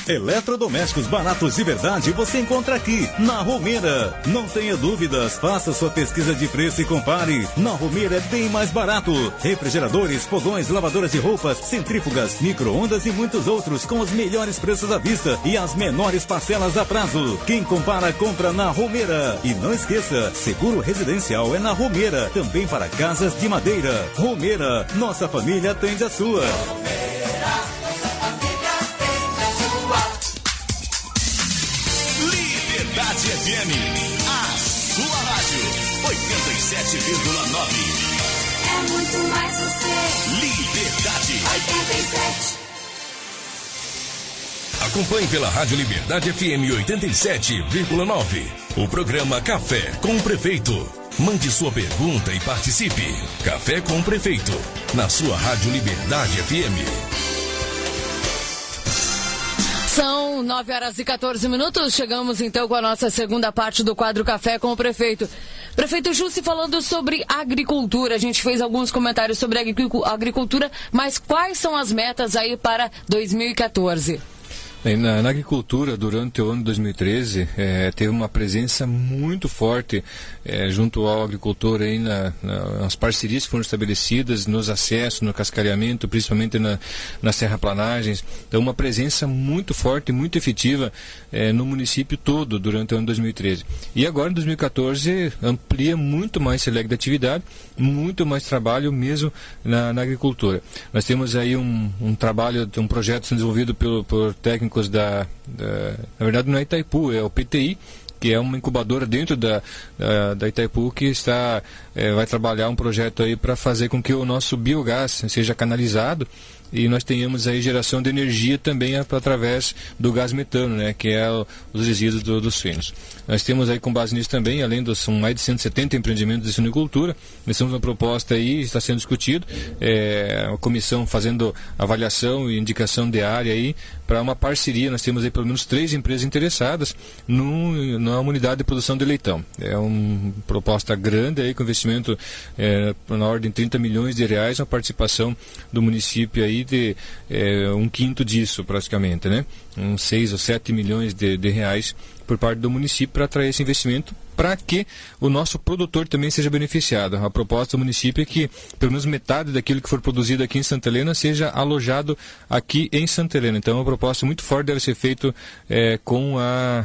Eletrodomésticos baratos de verdade você encontra aqui, na Romeira. Não tenha dúvidas, faça sua pesquisa de preço e compare. Na Romeira é bem mais barato. Refrigeradores, fogões, lavadoras de roupas, centrífugas, micro-ondas e muitos outros com os melhores preços à vista e as menores parcelas a prazo. Quem compara, compra na Romeira. E não esqueça, seguro residencial é na Romeira, também para casas de madeira. Romeira, nossa família atende a sua. Liberdade FM, a sua rádio, 87,9. É muito mais você. Liberdade 87. Acompanhe pela Rádio Liberdade FM 87,9. O programa Café com o Prefeito. Mande sua pergunta e participe. Café com o Prefeito, na sua Rádio Liberdade FM. São 9h14. Chegamos então com a nossa segunda parte do quadro Café com o Prefeito. Prefeito Jussi, falando sobre agricultura, a gente fez alguns comentários sobre agricultura, mas quais são as metas aí para 2014? Na agricultura, durante o ano de 2013, teve uma presença muito forte junto ao agricultor aí nas parcerias que foram estabelecidas, nos acessos, no cascareamento, principalmente nas terraplanagens. Então, uma presença muito forte, muito efetiva no município todo durante o ano de 2013. E agora, em 2014, amplia muito mais esse leque de atividade, muito mais trabalho mesmo na agricultura. Nós temos aí um trabalho, um projeto sendo desenvolvido por técnicos na verdade não é Itaipu, é o PTI, que é uma incubadora dentro da Itaipu, que vai trabalhar um projeto aí para fazer com que o nosso biogás seja canalizado e nós tenhamos aí geração de energia também através do gás metano, né, que é os resíduos dos suínos. Nós temos aí, com base nisso também, além são mais de 170 empreendimentos de suinicultura, nós temos uma proposta aí, está sendo discutido, a comissão fazendo avaliação e indicação de área aí, para uma parceria. Nós temos aí pelo menos 3 empresas interessadas na unidade de produção de leitão. É uma proposta grande aí, com investimento na ordem de 30 milhões de reais, uma participação do município aí de 1/5 disso praticamente, né? Uns 6 ou 7 milhões de reais por parte do município para atrair esse investimento, para que o nosso produtor também seja beneficiado. A proposta do município é que pelo menos metade daquilo que for produzido aqui em Santa Helena seja alojado aqui em Santa Helena. Então, é uma proposta muito forte, deve ser feita com a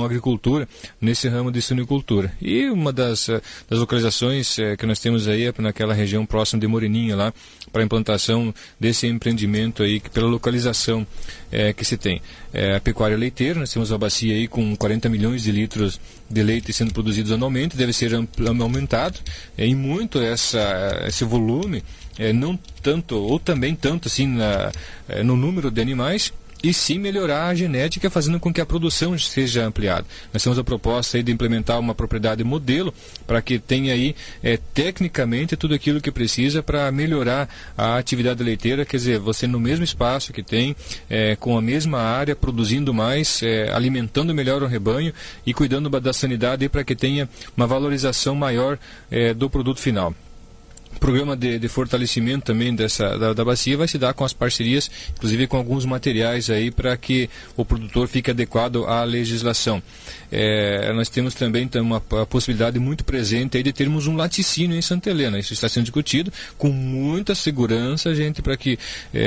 agricultura nesse ramo de suinicultura. E uma das localizações que nós temos aí é naquela região próxima de Moreninha, lá, para a implantação desse empreendimento aí, pela localização que se tem. A pecuária leiteira, nós temos uma bacia aí com 40 milhões de litros de leite sendo produzidos anualmente, deve ser aumentado em muito esse volume, não tanto, ou também tanto assim no número de animais, e sim melhorar a genética, fazendo com que a produção seja ampliada. Nós temos a proposta aí de implementar uma propriedade modelo para que tenha aí tecnicamente tudo aquilo que precisa para melhorar a atividade leiteira, quer dizer, você no mesmo espaço que tem, com a mesma área, produzindo mais, alimentando melhor o rebanho e cuidando da sanidade para que tenha uma valorização maior do produto final. O programa de fortalecimento também da bacia vai se dar com as parcerias, inclusive com alguns materiais aí para que o produtor fique adequado à legislação. Nós temos também uma possibilidade muito presente aí de termos um laticínio em Santa Helena. Isso está sendo discutido com muita segurança, gente, para que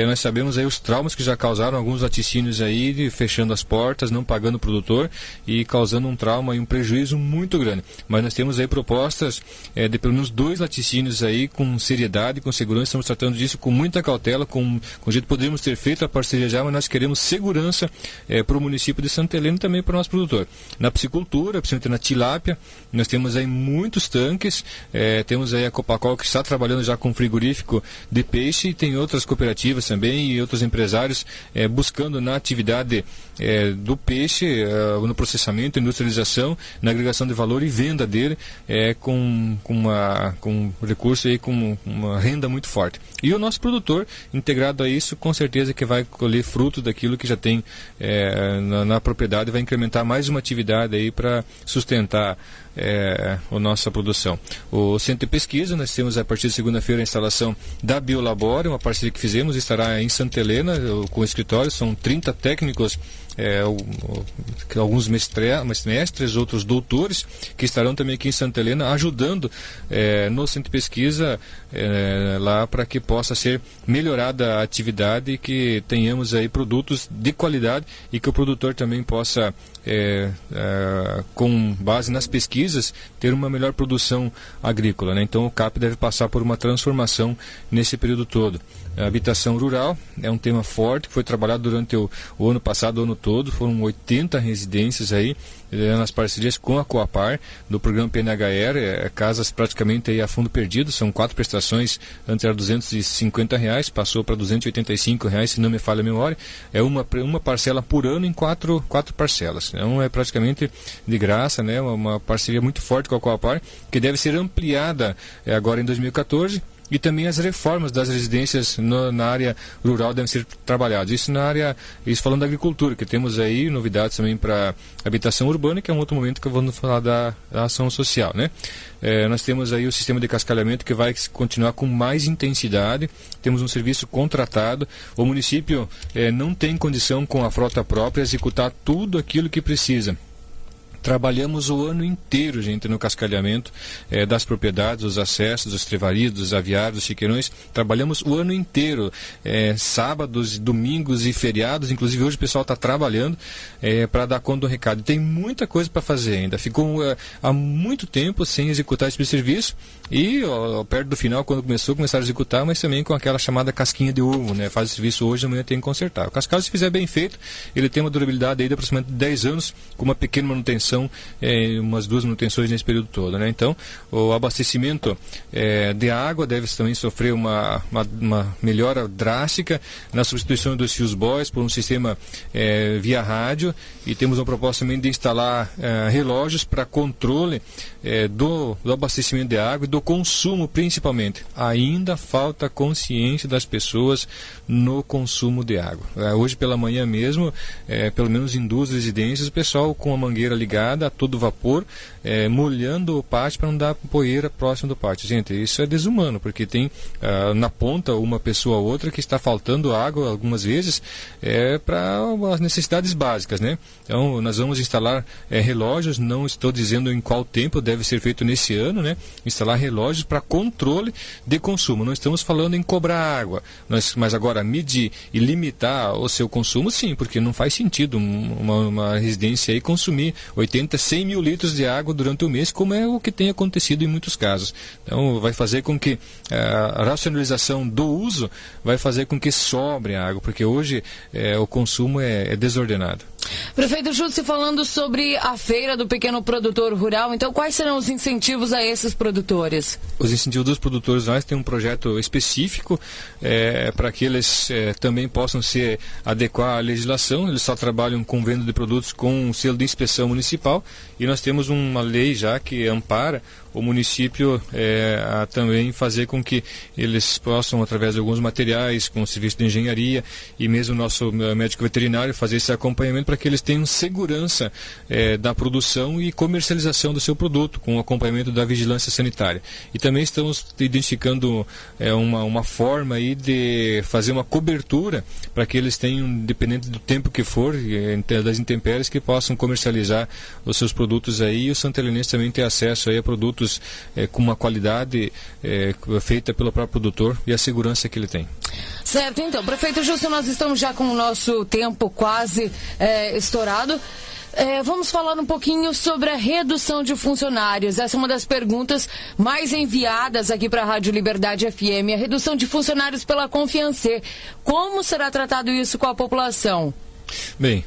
nós sabemos aí os traumas que já causaram alguns laticínios aí, fechando as portas, não pagando o produtor e causando um trauma e um prejuízo muito grande. Mas nós temos aí propostas de pelo menos 2 laticínios aí com seriedade, com segurança. Estamos tratando disso com muita cautela, com jeito poderíamos ter feito a parceria já, mas nós queremos segurança para o município de Santa Helena e também para o nosso produtor. Na piscicultura, principalmente na tilápia, nós temos aí muitos tanques, temos aí a Copacol que está trabalhando já com frigorífico de peixe, e tem outras cooperativas também e outros empresários buscando na atividade do peixe, no processamento, industrialização, na agregação de valor e venda dele, com recurso aí, com uma renda muito forte. E o nosso produtor, integrado a isso, com certeza que vai colher fruto daquilo que já tem na propriedade, vai incrementar mais uma atividade aí para sustentar a nossa produção. O centro de pesquisa, nós temos a partir de segunda-feira a instalação da Biolabore, uma parceria que fizemos, estará em Santa Helena com o escritório, são 30 técnicos, alguns mestres, outros doutores, que estarão também aqui em Santa Helena ajudando no centro de pesquisa lá para que possa ser melhorada a atividade e que tenhamos aí produtos de qualidade e que o produtor também possa com base nas pesquisas ter uma melhor produção agrícola, né? Então o CAP deve passar por uma transformação nesse período todo. A habitação rural é um tema forte que foi trabalhado durante o ano passado, o ano todo. Foram 80 residências aí nas parcerias com a Coapar do programa PNHR, casas praticamente aí a fundo perdido. São 4 prestações, antes era R$250, passou para R$285, se não me falha a memória. É uma parcela por ano em 4 parcelas. Então é praticamente de graça, né? Uma parceria muito forte com a Coapar, que deve ser ampliada agora em 2014. E também as reformas das residências na área rural devem ser trabalhadas. Isso falando da agricultura, que temos aí novidades também para habitação urbana, que é um outro momento que eu vou falar da ação social, né? Nós temos aí o sistema de cascalhamento que vai continuar com mais intensidade. Temos um serviço contratado. O município não tem condição, com a frota própria, executar tudo aquilo que precisa. Trabalhamos o ano inteiro, gente, no cascalhamento das propriedades, os acessos, dos trevarias, dos aviários, dos chiqueirões. Trabalhamos o ano inteiro, sábados, domingos e feriados. Inclusive hoje o pessoal está trabalhando para dar conta do recado. Tem muita coisa para fazer ainda. Ficou há muito tempo sem executar esse serviço e perto do final, quando começaram a executar, mas também com aquela chamada casquinha de ovo, né? Faz o serviço hoje, amanhã tem que consertar. O cascalho, se fizer bem feito, ele tem uma durabilidade aí de aproximadamente 10 anos, com uma pequena manutenção, umas 2 manutenções nesse período todo, né? Então, o abastecimento de água deve também sofrer uma melhora drástica na substituição dos fios boys por um sistema via rádio, e temos uma proposta também de instalar relógios para controle do abastecimento de água e do consumo, principalmente. Ainda falta consciência das pessoas no consumo de água. Hoje pela manhã mesmo, pelo menos em 2 residências, o pessoal com a mangueira ligada a todo vapor, molhando o pátio para não dar poeira próximo do pátio. Gente, isso é desumano, porque tem na ponta uma pessoa ou outra que está faltando água algumas vezes para as necessidades básicas, né? Então nós vamos instalar relógios, não estou dizendo em qual tempo, deve ser feito nesse ano, né? Instalar relógios para controle de consumo. Não estamos falando em cobrar água, mas agora medir e limitar o seu consumo, sim, porque não faz sentido uma residência aí consumir 80, 100 mil litros de água durante o mês, como é o que tem acontecido em muitos casos. Então vai fazer com que a racionalização do uso vai fazer com que sobre a água, porque hoje o consumo é desordenado. Prefeito Jussi, falando sobre a feira do pequeno produtor rural, então quais serão os incentivos a esses produtores? Os incentivos dos produtores rurais têm um projeto específico para que eles também possam se adequar à legislação. Eles só trabalham com venda de produtos com selo de inspeção municipal, e nós temos uma lei já que ampara o município a também fazer com que eles possam, através de alguns materiais, com o serviço de engenharia e mesmo o nosso médico veterinário, fazer esse acompanhamento para que eles tenham segurança da produção e comercialização do seu produto, com o acompanhamento da vigilância sanitária. E também estamos identificando uma forma aí de fazer uma cobertura para que eles tenham, independente do tempo que for, das intempéries, que possam comercializar os seus produtos aí, e o santelenense também ter acesso aí a produtos com uma qualidade feita pelo próprio produtor e a segurança que ele tem. Certo, então, prefeito Jussi, nós estamos já com o nosso tempo quase estourado. Vamos falar um pouquinho sobre a redução de funcionários. Essa é uma das perguntas mais enviadas aqui para a Rádio Liberdade FM. A redução de funcionários pela Confiancê. Como será tratado isso com a população? Bem,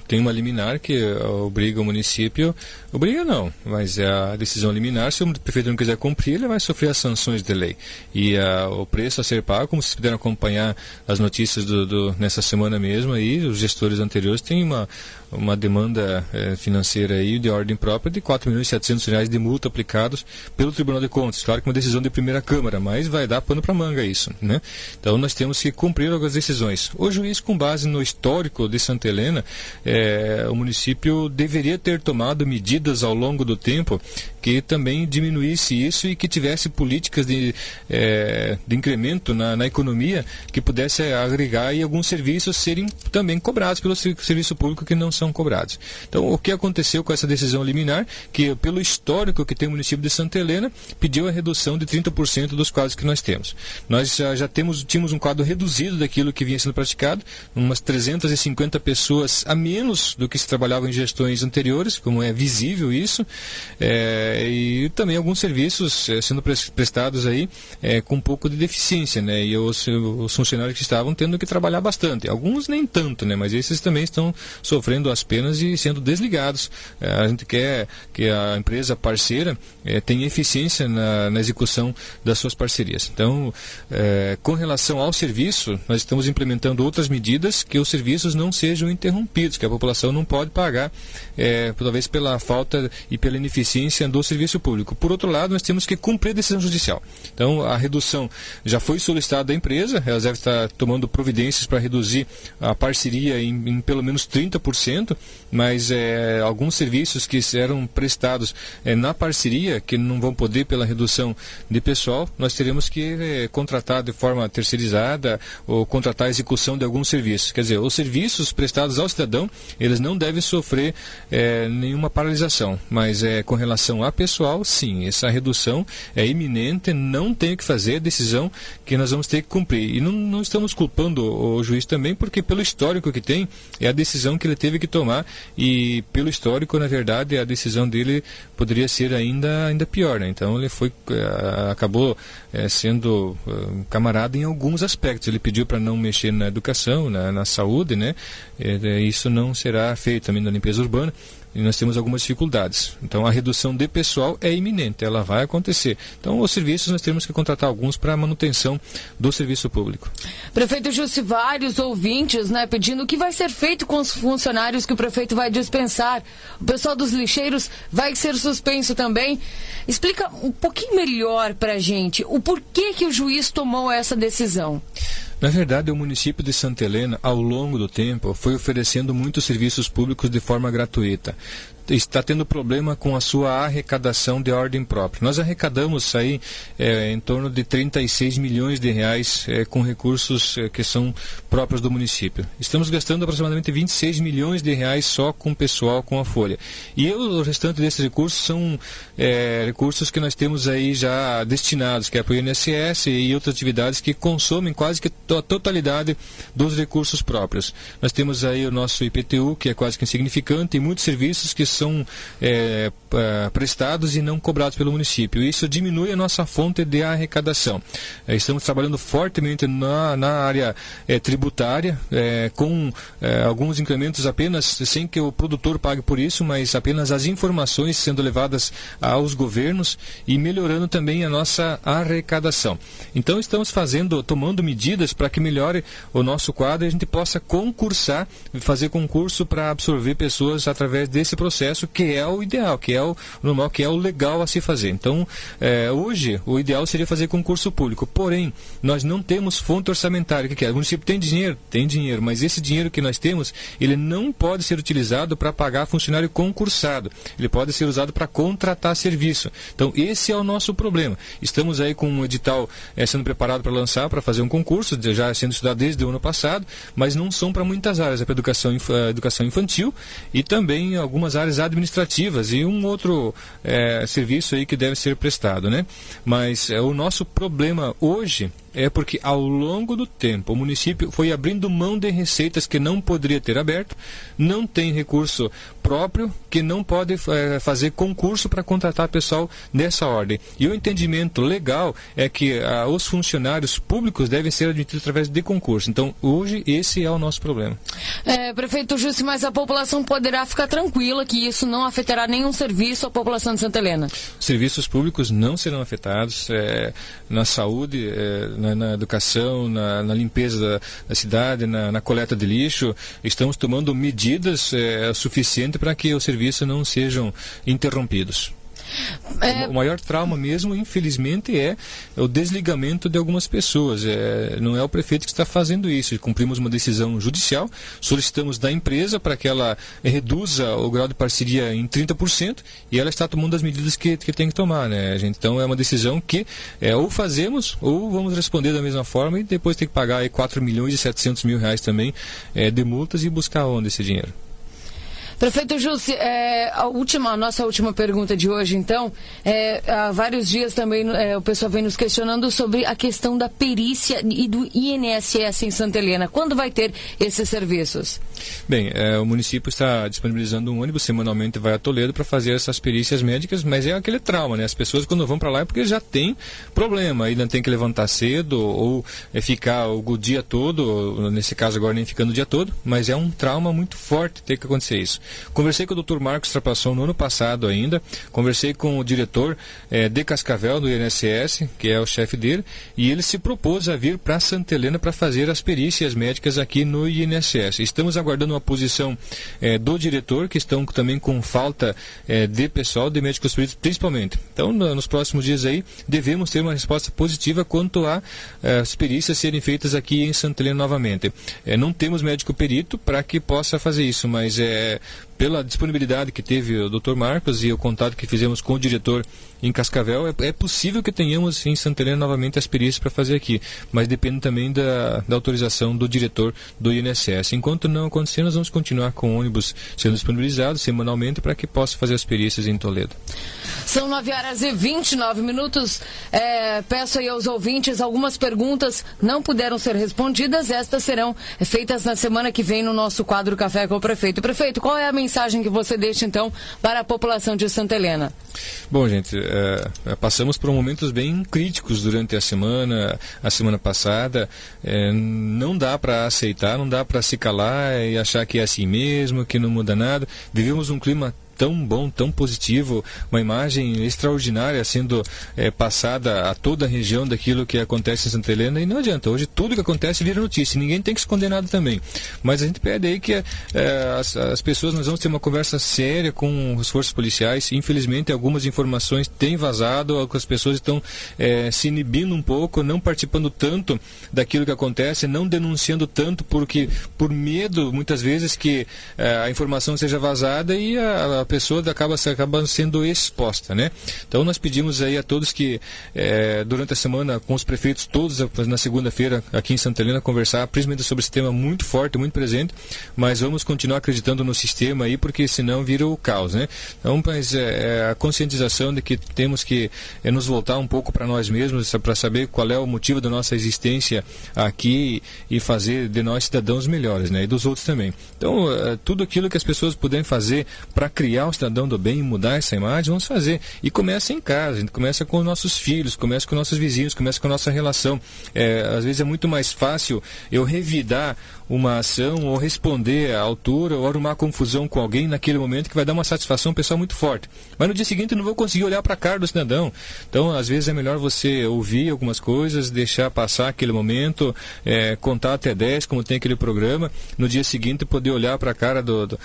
tem uma liminar que obriga o município, obriga não, mas é a decisão liminar. Se o prefeito não quiser cumprir, ele vai sofrer as sanções de lei. E o preço a ser pago, como vocês puderam acompanhar as notícias nessa semana mesmo, aí, os gestores anteriores têm uma demanda financeira aí de ordem própria de R$4.700.000 de multa aplicados pelo Tribunal de Contas. Claro que uma decisão de primeira Câmara, mas vai dar pano para manga isso, né? Então nós temos que cumprir algumas decisões. O juiz, com base no histórico de Santa Helena, o município deveria ter tomado medidas ao longo do tempo que também diminuísse isso e que tivesse políticas de incremento na economia que pudesse agregar e alguns serviços serem também cobrados pelo serviço público que não são cobrados. Então, o que aconteceu com essa decisão liminar, que pelo histórico que tem o município de Santa Helena, pediu a redução de 30% dos quadros que nós temos. Nós já tínhamos um quadro reduzido daquilo que vinha sendo praticado, umas 350 pessoas a menos do que se trabalhava em gestões anteriores, como é visível isso, e também alguns serviços sendo prestados aí com um pouco de deficiência, né? E os funcionários que estavam tendo que trabalhar bastante. Alguns nem tanto, né? Mas esses também estão sofrendo as penas e sendo desligados. A gente quer que a empresa parceira tenha eficiência na execução das suas parcerias. Então, com relação ao serviço, nós estamos implementando outras medidas que os serviços não sejam interrompidos, que a população não pode pagar, talvez pela falta e pela ineficiência do serviço público. Por outro lado, nós temos que cumprir a decisão judicial. Então, a redução já foi solicitada à empresa, ela deve estar tomando providências para reduzir a parceria em pelo menos 30%, mas alguns serviços que eram prestados na parceria, que não vão poder pela redução de pessoal, nós teremos que contratar de forma terceirizada ou contratar a execução de alguns serviços. Quer dizer, os serviços prestados ao cidadão, eles não devem sofrer nenhuma paralisação, mas com relação a pessoal, sim, essa redução é iminente, não tem o que fazer, é decisão que nós vamos ter que cumprir. E não estamos culpando o juiz também, porque pelo histórico que tem, é a decisão que ele teve que tomar, e pelo histórico, na verdade, a decisão dele poderia ser ainda pior, né? Então ele acabou sendo camarada em alguns aspectos. Ele pediu para não mexer na educação, na saúde, né? Isso não será feito também na limpeza urbana. E nós temos algumas dificuldades. Então, a redução de pessoal é iminente, ela vai acontecer. Então, os serviços, nós temos que contratar alguns para a manutenção do serviço público. Prefeito Jussi, vários ouvintes, né, pedindo o que vai ser feito com os funcionários que o prefeito vai dispensar. O pessoal dos lixeiros vai ser suspenso também. Explica um pouquinho melhor para a gente o porquê que o juiz tomou essa decisão. Na verdade, o município de Santa Helena, ao longo do tempo, foi oferecendo muitos serviços públicos de forma gratuita. Está tendo problema com a sua arrecadação de ordem própria. Nós arrecadamos aí em torno de 36 milhões de reais com recursos que são próprios do município. Estamos gastando aproximadamente 26 milhões de reais só com o pessoal, com a folha. E o restante desses recursos são recursos que nós temos aí já destinados, que é para o INSS e outras atividades que consomem quase que a totalidade dos recursos próprios. Nós temos aí o nosso IPTU, que é quase que insignificante, e muitos serviços que são prestados e não cobrados pelo município. Isso diminui a nossa fonte de arrecadação. Estamos trabalhando fortemente na área tributária, com alguns incrementos apenas, sem que o produtor pague por isso, mas apenas as informações sendo levadas aos governos e melhorando também a nossa arrecadação. Então estamos tomando medidas para que melhore o nosso quadro e a gente possa concursar, fazer concurso para absorver pessoas através desse processo, que é o ideal, que é o normal, que é o legal a se fazer. Então, hoje, o ideal seria fazer concurso público. Porém, nós não temos fonte orçamentária. O que é? O município tem dinheiro? Tem dinheiro, mas esse dinheiro que nós temos, ele não pode ser utilizado para pagar funcionário concursado. Ele pode ser usado para contratar serviço. Então, esse é o nosso problema. Estamos aí com um edital sendo preparado para lançar, para fazer um concurso, já sendo estudado desde o ano passado, mas não são para muitas áreas. É para educação infantil e também algumas áreas administrativas e um outro serviço aí que deve ser prestado, né? Mas o nosso problema hoje é porque ao longo do tempo o município foi abrindo mão de receitas que não poderia ter aberto, não tem recurso próprio, que não pode fazer concurso para contratar pessoal dessa ordem. E o entendimento legal é que os funcionários públicos devem ser admitidos através de concurso. Então, hoje, esse é o nosso problema. Prefeito Jussi, mas a população poderá ficar tranquila que isso não afetará nenhum serviço à população de Santa Helena? Serviços públicos não serão afetados, na saúde, na educação, na limpeza da cidade, na coleta de lixo. Estamos tomando medidas suficientes para que os serviços não sejam interrompidos. O maior trauma mesmo, infelizmente, é o desligamento de algumas pessoas. Não é o prefeito que está fazendo isso. Cumprimos uma decisão judicial, solicitamos da empresa para que ela reduza o grau de parceria em 30% e ela está tomando as medidas que tem que tomar, né, gente? Então é uma decisão que ou fazemos ou vamos responder da mesma forma e depois tem que pagar aí 4.700.000 reais também de multas e buscar onde esse dinheiro. Prefeito Jussi, a nossa última pergunta de hoje, então, há vários dias também o pessoal vem nos questionando sobre a questão da perícia e do INSS em Santa Helena. Quando vai ter esses serviços? Bem, o município está disponibilizando um ônibus, semanalmente vai a Toledo para fazer essas perícias médicas, mas é aquele trauma, né? As pessoas quando vão para lá é porque já tem problema, ainda tem que levantar cedo ou ficar o dia todo, ou, nesse caso agora nem ficando o dia todo, mas é um trauma muito forte ter que acontecer isso. Conversei com o Dr. Marcos Trapasson no ano passado ainda, conversei com o diretor de Cascavel, do INSS, que é o chefe dele, e ele se propôs a vir para Santa Helena para fazer as perícias médicas aqui no INSS. Estamos aguardando uma posição do diretor, que estão também com falta de pessoal, de médicos peritos principalmente. Então, nos próximos dias aí, devemos ter uma resposta positiva quanto às perícias serem feitas aqui em Santa Helena novamente. Não temos médico perito para que possa fazer isso, mas pela disponibilidade que teve o Dr. Marcos e o contato que fizemos com o diretor em Cascavel, é possível que tenhamos em Santa Helena novamente as perícias para fazer aqui, mas depende também da autorização do diretor do INSS. Enquanto não acontecer, nós vamos continuar com o ônibus sendo disponibilizado semanalmente para que possa fazer as perícias em Toledo. São 9h29. Peço aí aos ouvintes, algumas perguntas não puderam ser respondidas, estas serão feitas na semana que vem no nosso quadro Café com o Prefeito. Prefeito, qual é a mensagem que você deixa então para a população de Santa Helena? Bom, gente, passamos por momentos bem críticos durante a semana passada. Não dá para aceitar, não dá para se calar e achar que é assim mesmo, que não muda nada. Vivemos um clima tão bom, tão positivo, uma imagem extraordinária sendo passada a toda a região daquilo que acontece em Santa Helena, e não adianta, hoje tudo que acontece vira notícia, ninguém tem que esconder nada também, mas a gente pede aí que as pessoas, nós vamos ter uma conversa séria com os forças policiais. Infelizmente algumas informações têm vazado, as pessoas estão se inibindo um pouco, não participando tanto daquilo que acontece, não denunciando tanto por medo muitas vezes que a informação seja vazada e a pessoa acaba sendo exposta, né? Então nós pedimos aí a todos que durante a semana com os prefeitos todos na segunda-feira aqui em Santa Helena conversar principalmente sobre esse tema muito forte, muito presente, mas vamos continuar acreditando no sistema aí, porque senão vira o caos, né? Então, mas a conscientização de que temos que nos voltar um pouco para nós mesmos, para saber qual é o motivo da nossa existência aqui e fazer de nós cidadãos melhores, né? E dos outros também. Então, tudo aquilo que as pessoas puderem fazer para criar auxiliar o cidadão do bem e mudar essa imagem, vamos fazer. E começa em casa, a gente começa com os nossos filhos, começa com nossos vizinhos, começa com a nossa relação. Às vezes é muito mais fácil eu revidar uma ação ou responder à altura ou arrumar confusão com alguém naquele momento que vai dar uma satisfação pessoal muito forte. Mas no dia seguinte eu não vou conseguir olhar para a cara do cidadão. Então, às vezes é melhor você ouvir algumas coisas, deixar passar aquele momento, contar até 10, como tem aquele programa, no dia seguinte poder olhar para a cara do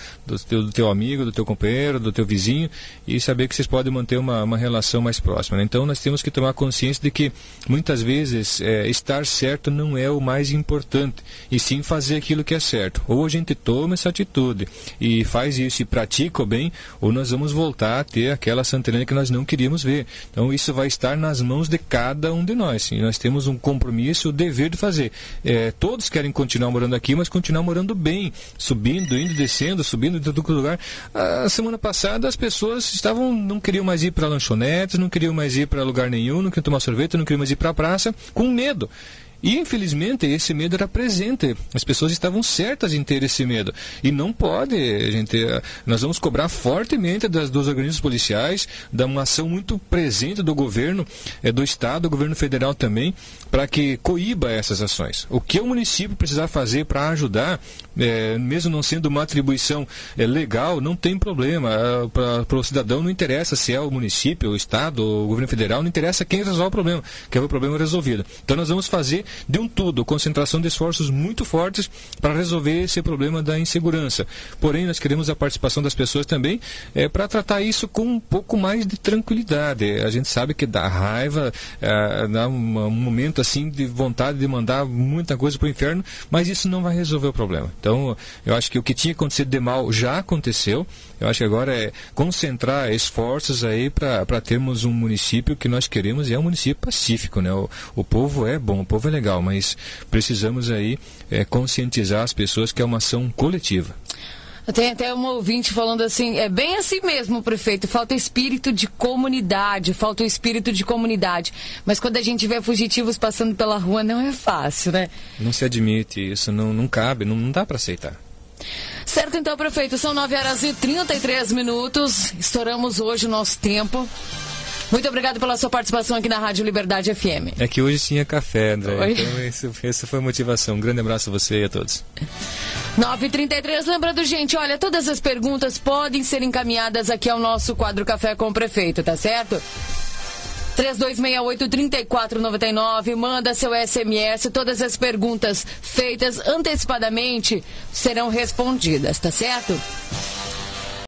teu amigo, do teu companheiro, do teu vizinho e saber que vocês podem manter uma relação mais próxima, né? Então, nós temos que tomar consciência de que muitas vezes estar certo não é o mais importante, e sim fazer aquilo que é certo. Ou a gente toma essa atitude e faz isso e pratica o bem, ou nós vamos voltar a ter aquela Santelena que nós não queríamos ver. Então isso vai estar nas mãos de cada um de nós, e nós temos um compromisso, o dever de fazer. Todos querem continuar morando aqui, mas continuar morando bem, subindo, indo, descendo, subindo de todo lugar. A semana passada as pessoas não queriam mais ir para lanchonetes, não queriam mais ir para lugar nenhum, não queriam tomar sorvete, não queriam mais ir para a praça, com medo. E, infelizmente, esse medo era presente. As pessoas estavam certas em ter esse medo. E não pode, nós vamos cobrar fortemente dos organismos policiais, de uma ação muito presente do governo, do Estado, do governo federal também, para que coíba essas ações. O que o município precisar fazer para ajudar, mesmo não sendo uma atribuição legal, não tem problema. Para o cidadão não interessa se é o município, o Estado, o governo federal, não interessa quem resolve o problema, que é o problema resolvido. Então nós vamos fazer de um tudo, concentração de esforços muito fortes para resolver esse problema da insegurança. Porém, nós queremos a participação das pessoas também para tratar isso com um pouco mais de tranquilidade. A gente sabe que dá raiva, dá um momento assim de vontade de mandar muita coisa para o inferno, mas isso não vai resolver o problema. Então, eu acho que o que tinha acontecido de mal já aconteceu. Eu acho que agora é concentrar esforços aí para termos um município que nós queremos, e é um município pacífico, né? O povo é bom, o povo é legal, mas precisamos aí conscientizar as pessoas que é uma ação coletiva. Tem até um ouvinte falando assim, é bem assim mesmo, prefeito, falta espírito de comunidade, falta o espírito de comunidade. Mas quando a gente vê fugitivos passando pela rua, não é fácil, né? Não se admite, isso não cabe, não dá para aceitar. Certo, então, prefeito, são 9h33, estouramos hoje o nosso tempo. Muito obrigado pela sua participação aqui na Rádio Liberdade FM. É que hoje tinha café, André. Então essa foi a motivação. Um grande abraço a você e a todos. 9h33, lembrando, gente, olha, todas as perguntas podem ser encaminhadas aqui ao nosso quadro Café com o Prefeito, tá certo? 3268-3499, manda seu SMS, todas as perguntas feitas antecipadamente serão respondidas, tá certo?